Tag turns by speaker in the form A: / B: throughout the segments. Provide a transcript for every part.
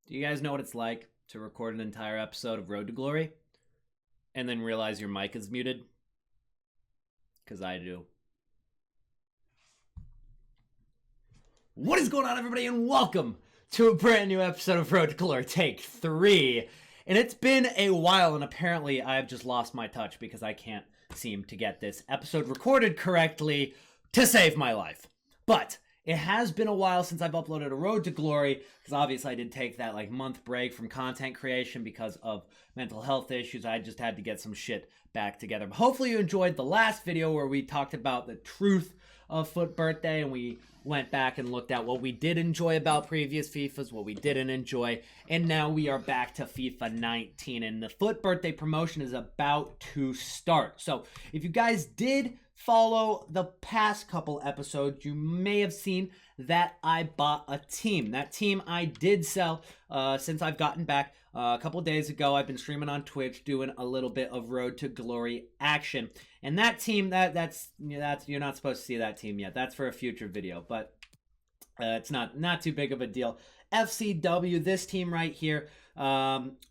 A: Do you guys know what it's like to record an entire episode of Road to Glory and then realize your mic is muted? Because I do. What is going on, everybody, and welcome to a brand new episode of Road to Glory Take 3. And it's been a while, and apparently I've just lost my touch because I can't seem to get this episode recorded correctly to save my life. But it has been a while since I've uploaded a Road to Glory, because obviously I did take that month break from content creation because of mental health issues. I just had to get some shit back together. But hopefully you enjoyed the last video where we talked about the truth of Foot Birthday, and we went back and looked at what we did enjoy about previous FIFAs, what we didn't enjoy, and now we are back to FIFA 19, and the Foot Birthday promotion is about to start. So if you guys did follow the past couple episodes, you may have seen that I bought a team. That team I did sell since I've gotten back. A couple days ago, I've been streaming on Twitch, doing a little bit of Road to Glory action. And that team, that's you're not supposed to see that team yet. That's for a future video, but it's not too big of a deal. FCW, this team right here,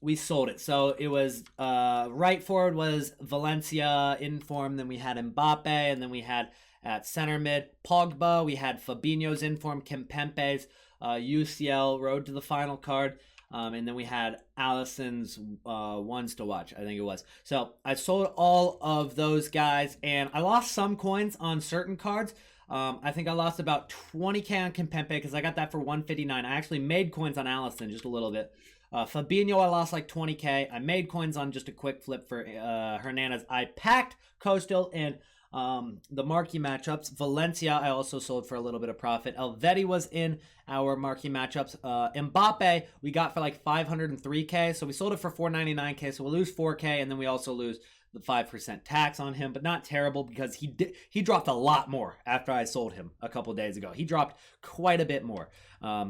A: we sold it. So it was right forward was Valencia in form, then we had Mbappe, and then we had at center mid Pogba, we had Fabinho's in form, Kimpembe's UCL Road to the Final card, and then we had Allison's ones to watch, I think it was. So I sold all of those guys, and I lost some coins on certain cards. I think I lost about 20k on Kimpembe because I got that for 159. I actually made coins on Allison just a little bit. Fabinho, I lost like 20k. I made coins on just a quick flip for Hernandez. I packed Coastal and the marquee matchups. Valencia, I also sold for a little bit of profit. Elyyt was in our marquee matchups. Mbappe, we got for like 503k. So we sold it for 499k. So we'll lose 4k, and then we also lose the 5% tax on him, but not terrible because he dropped a lot more after I sold him a couple days ago. He dropped quite a bit more.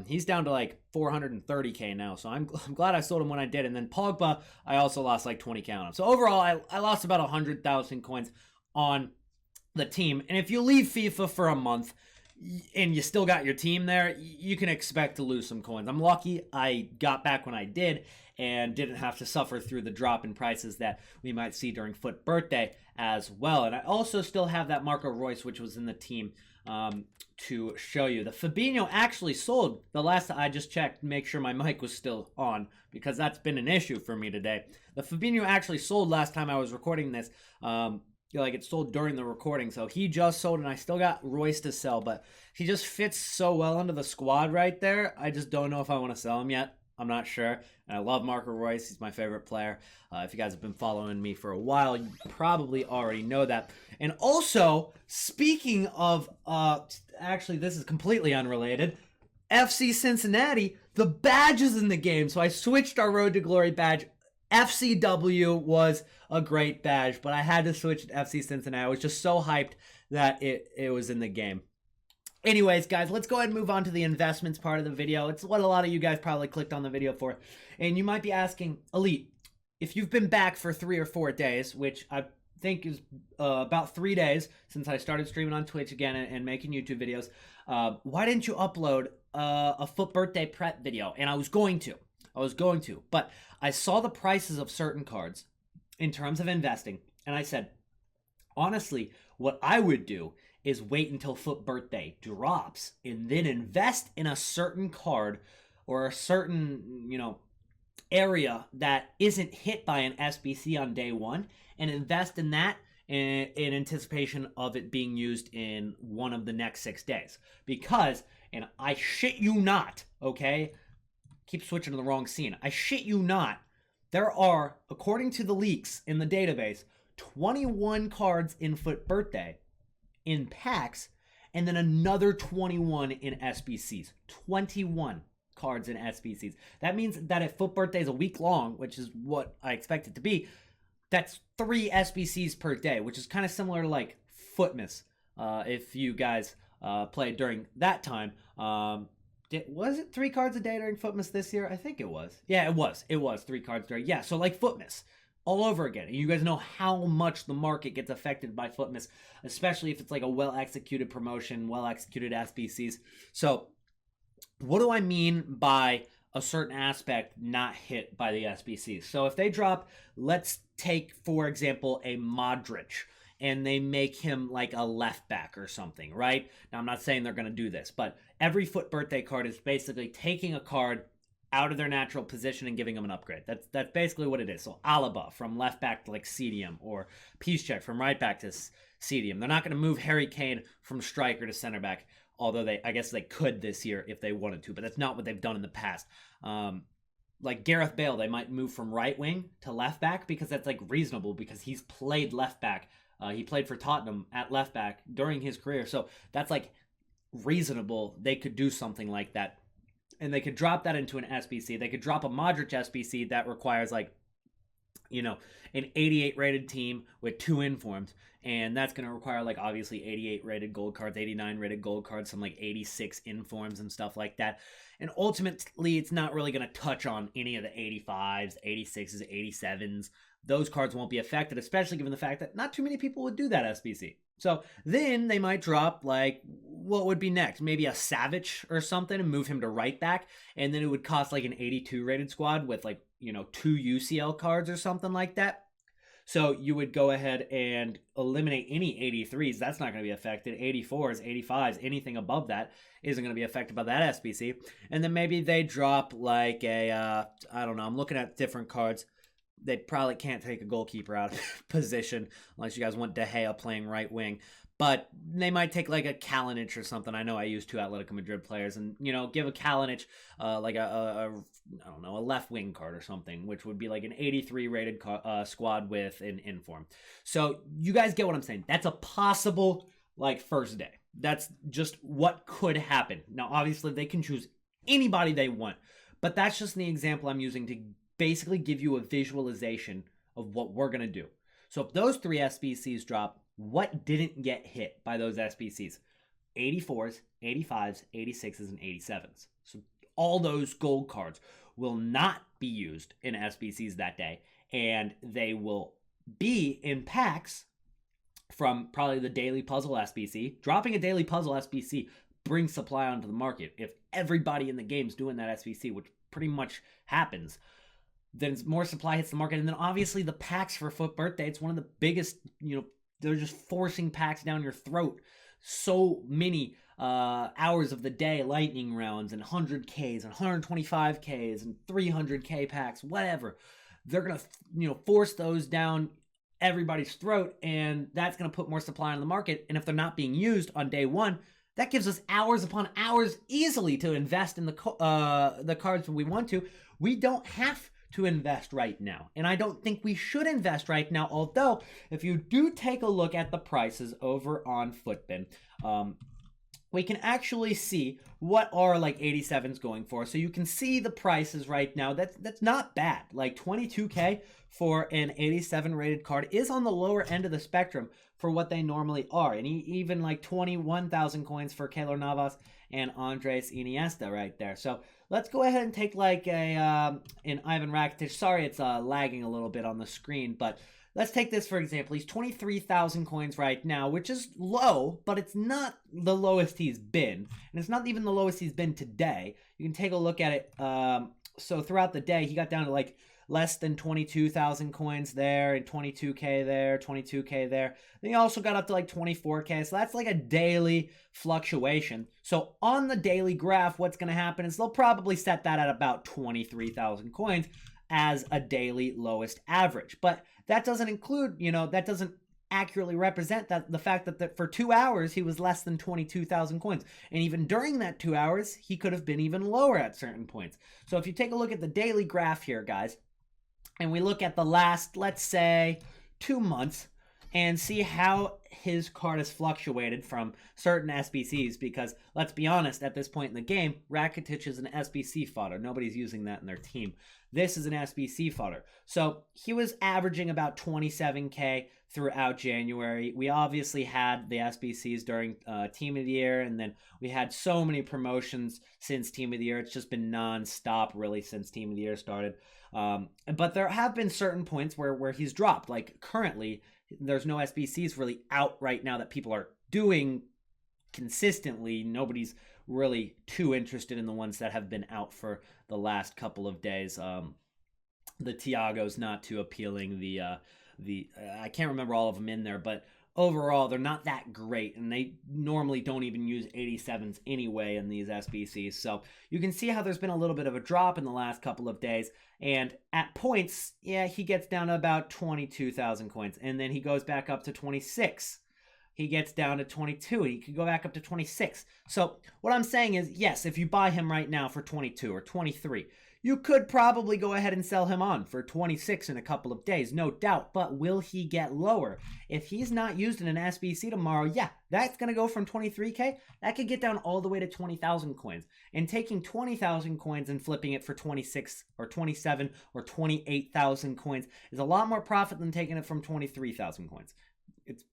A: He's down to like 430k now, so I'm glad I sold him when I did. And then Pogba, I also lost like 20k on him. So overall, I lost about 100,000 coins on the team. And if you leave FIFA for a month and you still got your team there, you can expect to lose some coins. I'm lucky I got back when I did and didn't have to suffer through the drop in prices that we might see during Foot Birthday as well. And I also still have that Marco Reus, which was in the team, to show you. The Fabinho actually sold the last I just checked, make sure my mic was still on, because that's been an issue for me today. The Fabinho actually sold last time I was recording this. It sold during the recording, so he just sold, and I still got Royce to sell, but he just fits so well into the squad right there. I just don't know if I want to sell him yet. I'm not sure. And I love Marco Reus. He's my favorite player. If you guys have been following me for a while, you probably already know that. And also, speaking of, actually, this is completely unrelated. FC Cincinnati, the badge is in the game, so I switched our Road to Glory badge. FCW was a great badge, but I had to switch to FC Cincinnati. I was just so hyped that it was in the game. Anyways, guys, let's go ahead and move on to the investments part of the video. It's what a lot of you guys probably clicked on the video for. And you might be asking, Elyyt, if you've been back for 3 or 4 days, which I think is about 3 days since I started streaming on Twitch again and making YouTube videos, why didn't you upload a Foot Birthday prep video? And I was going to, but I saw the prices of certain cards in terms of investing, and I said, honestly, what I would do is wait until Foot Birthday drops and then invest in a certain card or a certain, area that isn't hit by an SBC on day one, and invest in that in anticipation of it being used in one of the next 6 days. Because, and I shit you not, okay? Keep switching to the wrong scene. I shit you not. There are, according to the leaks in the database, 21 cards in Foot Birthday in packs, and then another 21 in SBCs. 21 cards in SBCs. That means that if Foot Birthday is a week long, which is what I expect it to be, that's 3 SBCs per day, which is kind of similar to like Footmas. If you guys played during that time. Was it 3 cards a day during Footmas this year? I think it was. Yeah, it was. It was 3 cards during. Yeah, so like Footmas all over again. And you guys know how much the market gets affected by Footmas, especially if it's like a well-executed promotion, well-executed SBCs. So what do I mean by a certain aspect not hit by the SBCs. So if they drop, let's take, for example, a Modric, and they make him like a left back or something, right? Now, I'm not saying they're going to do this, but every FUT birthday card is basically taking a card out of their natural position and giving them an upgrade. That's basically what it is. So Alaba from left back to like CDM, or Piszczek from right back to CDM. They're not going to move Harry Kane from striker to center back, although I guess they could this year if they wanted to, but that's not what they've done in the past. Like Gareth Bale, they might move from right wing to left back because that's like reasonable, because he's played left back. He played for Tottenham at left back during his career, so that's like reasonable. They could do something like that. And they could drop that into an SBC. They could drop a Modric SBC that requires like, an 88 rated team with 2 informs. And that's going to require like obviously 88 rated gold cards, 89 rated gold cards, some like 86 informs and stuff like that. And ultimately, it's not really going to touch on any of the 85s, 86s, 87s. Those cards won't be affected, especially given the fact that not too many people would do that SBC. So then they might drop like, what would be next? Maybe a Savic or something and move him to right back. And then it would cost like an 82 rated squad with like, 2 UCL cards or something like that. So you would go ahead and eliminate any 83s. That's not going to be affected. 84s, 85s, anything above that isn't going to be affected by that SBC. And then maybe they drop like a, I don't know, I'm looking at different cards. They probably can't take a goalkeeper out of position unless you guys want De Gea playing right wing. But they might take like a Kalinic or something. I know I used 2 Atletico Madrid players, and give a Kalinic like a I don't know, a left wing card or something, which would be like an 83 rated squad with an inform. So you guys get what I'm saying. That's a possible like first day. That's just what could happen. Now, obviously, they can choose anybody they want, but that's just the example I'm using to basically give you a visualization of what we're going to do. So if those 3 SBCs drop, what didn't get hit by those SBCs? 84s, 85s, 86s, and 87s. So all those gold cards will not be used in SBCs that day, and they will be in packs from probably the Daily Puzzle SBC. Dropping a Daily Puzzle SBC brings supply onto the market. If everybody in the game's doing that SBC, which pretty much happens, then more supply hits the market. And then obviously the packs for FUT Birthday, it's one of the biggest, they're just forcing packs down your throat. So many hours of the day, lightning rounds and 100Ks and 125Ks and 300K packs, whatever. They're going to, force those down everybody's throat, and that's going to put more supply on the market. And if they're not being used on day one, that gives us hours upon hours easily to invest in the cards when we want to. We don't have to invest right now, and I don't think we should invest right now, although if you do take a look at the prices over on Futbin, we can actually see what are like 87s going for. So you can see the prices right now. That's not bad. Like 22K for an 87 rated card is on the lower end of the spectrum for what they normally are. And even like 21,000 coins for Keylor Navas and Andres Iniesta right there. So let's go ahead and take like an Ivan Rakitic. Sorry, it's lagging a little bit on the screen, but let's take this for example. He's 23,000 coins right now, which is low, but it's not the lowest he's been. And it's not even the lowest he's been today. You can take a look at it. So throughout the day, he got down to like less than 22,000 coins there, and 22K there, 22K there. Then he also got up to like 24K. So that's like a daily fluctuation. So on the daily graph, what's going to happen is they'll probably set that at about 23,000 coins as a daily lowest average. But that doesn't include, that doesn't accurately represent that the fact that for 2 hours he was less than 22,000 coins, and even during that 2 hours he could have been even lower at certain points. So if you take a look at the daily graph here, guys, and we look at the last, let's say, 2 months and see how his card has fluctuated from certain SBCs, because let's be honest, at this point in the game, Rakitic is an SBC fodder. Nobody's using that in their team. This is an SBC fodder. So he was averaging about 27K throughout January. We obviously had the SBCs during Team of the Year, and then we had so many promotions since Team of the Year. It's just been non-stop really since Team of the Year started. But there have been certain points where he's dropped. Like currently, there's no SBCs really out right now that people are doing consistently. Nobody's really too interested in the ones that have been out for the last couple of days. The Tiago's not too appealing. The I can't remember all of them in there, but overall they're not that great, and they normally don't even use 87s anyway in these SBCs. So you can see how there's been a little bit of a drop in the last couple of days, and at points, yeah, he gets down to about 22,000 coins, and then he goes back up to 26. He gets down to 22. He could go back up to 26. So what I'm saying is, yes, if you buy him right now for 22 or 23, you could probably go ahead and sell him on for 26 in a couple of days, no doubt. But will he get lower? If he's not used in an SBC tomorrow, yeah, that's going to go from 23K. That could get down all the way to 20,000 coins. And taking 20,000 coins and flipping it for 26 or 27 or 28,000 coins is a lot more profit than taking it from 23,000 coins.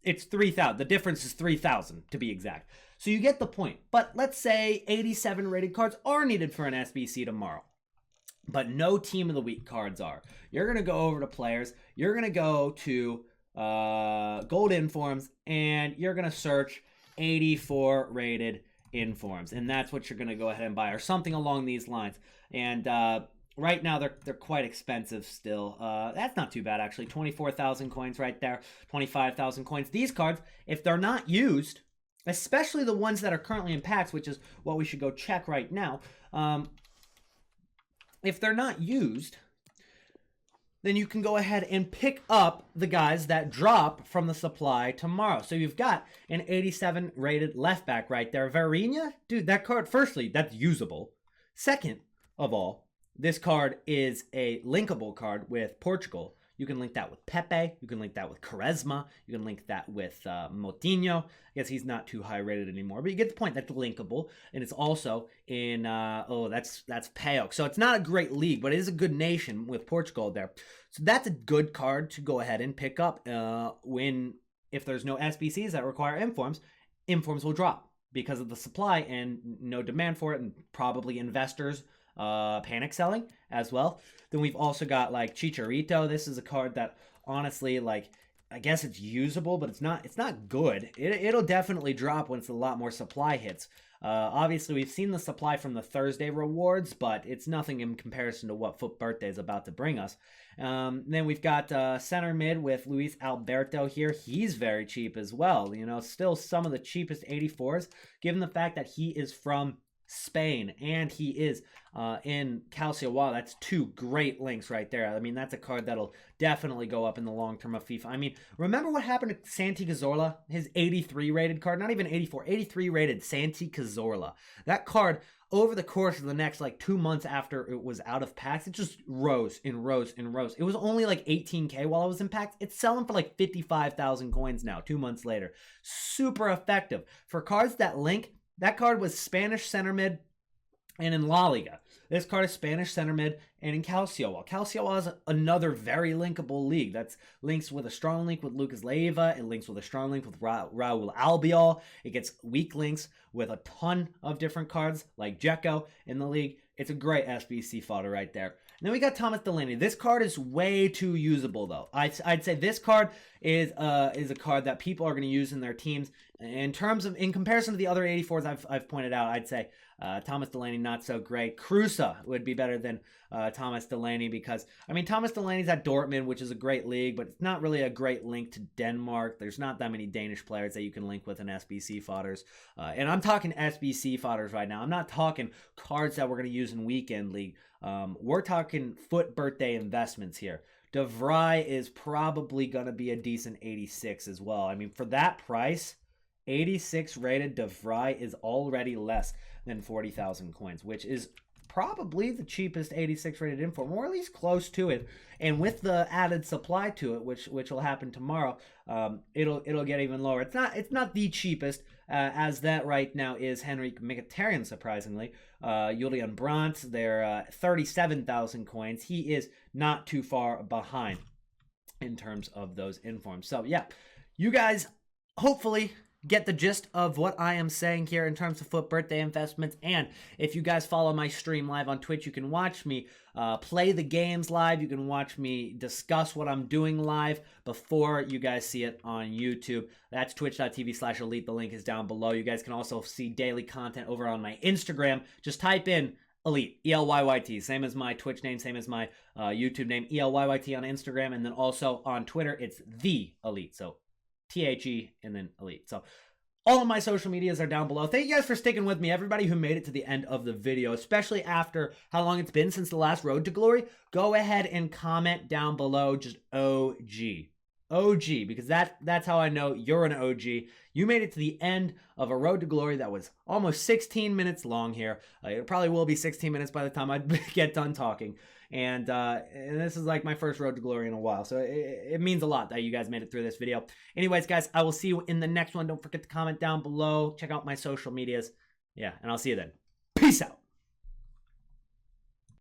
A: It's 3,000. The difference is 3,000 to be exact. So you get the point. But let's say 87 rated cards are needed for an SBC tomorrow, but no team of the week cards are. You're going to go over to players. You're going to go to gold informs, and you're going to search 84 rated informs. And that's what you're going to go ahead and buy, or something along these lines. And right now they're quite expensive still. That's not too bad, actually. 24,000 coins right there. 25,000 coins. These cards, if they're not used, especially the ones that are currently in packs, which is what we should go check right now, if they're not used, then you can go ahead and pick up the guys that drop from the supply tomorrow. So you've got an 87 rated left back right there. Varina, dude, that card, firstly, that's usable. Second of all, this card is a linkable card with Portugal. You can link that with Pepe. You can link that with Quaresma. You can link that with Moutinho. I guess he's not too high rated anymore, but you get the point. That's linkable, and it's also in that's PAOK. So it's not a great league, but it is a good nation with Portugal there. So that's a good card to go ahead and pick up if there's no SBCs that require informs. Informs will drop because of the supply and no demand for it, and probably investors panic selling as well. Then we've also got like Chicharito. This is a card that honestly, like, I guess it's usable, but it's not good. It'll definitely drop once a lot more supply hits. Obviously, we've seen the supply from the Thursday rewards, but it's nothing in comparison to what Foot Birthday is about to bring us. Then we've got center mid with Luis Alberto here. He's very cheap as well. You know, still some of the cheapest 84s, given the fact that he is from Spain and he is in Calcio. Wow, that's two great links right there. I mean, that's a card that'll definitely go up in the long term of FIFA. I mean, remember what happened to Santi Cazorla? His 83 rated card, not even 84, 83 rated Santi Cazorla. That card, over the course of the next like 2 months after it was out of packs, it just rose and rose and rose. It was only like 18K while it was in packs. It's selling for like 55,000 coins now, 2 months later. Super effective. For cards that link, that card was Spanish center mid and in La Liga. This card is Spanish center mid and in Calcio. Calcio is another very linkable league. That's links with a strong link with Lucas Leiva. It links with a strong link with Raul Albiol. It gets weak links with a ton of different cards like Dzeko in the league. It's a great SBC fodder right there. And then we got Thomas Delaney. This card is way too usable, though. I'd say this card is a card that people are going to use in their teams. In comparison to the other 84s I've pointed out, I'd say Thomas Delaney not so great. Cruza would be better than Thomas Delaney because, I mean, Thomas Delaney's at Dortmund, which is a great league, but it's not really a great link to Denmark. There's not that many Danish players that you can link with in SBC fodders. And I'm talking SBC fodders right now. I'm not talking cards that we're going to use in Weekend League. We're talking Foot Birthday investments here. De Vrij is probably going to be a decent 86 as well. I mean, for that price, 86 rated De Vrij is already less than 40,000 coins, which is probably the cheapest 86 rated inform, or at least close to it. And with the added supply to it, which will happen tomorrow, it'll get even lower. It's not the cheapest, as that right now is Henrik Mkhitaryan, surprisingly. Julian Brandt, they're 37,000 coins. He is not too far behind in terms of those informs. So yeah, you guys, hopefully get the gist of what I am saying here in terms of FUT birthday investments. And if you guys follow my stream live on Twitch, you can watch me play the games live. You can watch me discuss what I'm doing live before you guys see it on YouTube. That's twitch.tv/Elyyt. The link is down below. You guys can also see daily content over on my Instagram. Just type in Elyyt, E-L-Y-Y-T, same as my Twitch name, same as my YouTube name, E-L-Y-Y-T on Instagram, and then also on Twitter, it's The Elyyt, so T-H-E and then Elyyt. So all of my social medias are down below. Thank you guys for sticking with me, everybody who made it to the end of the video, especially after how long it's been since the last Road to Glory. Go ahead and comment down below, just OG. OG, because that's how I know you're an OG. You made it to the end of a Road to Glory that was almost 16 minutes long here. It probably will be 16 minutes by the time I get done talking. And this is like my first Road to Glory in a while. So it means a lot that you guys made it through this video. Anyways, guys, I will see you in the next one. Don't forget to comment down below. Check out my social medias. Yeah, and I'll see you then. Peace out.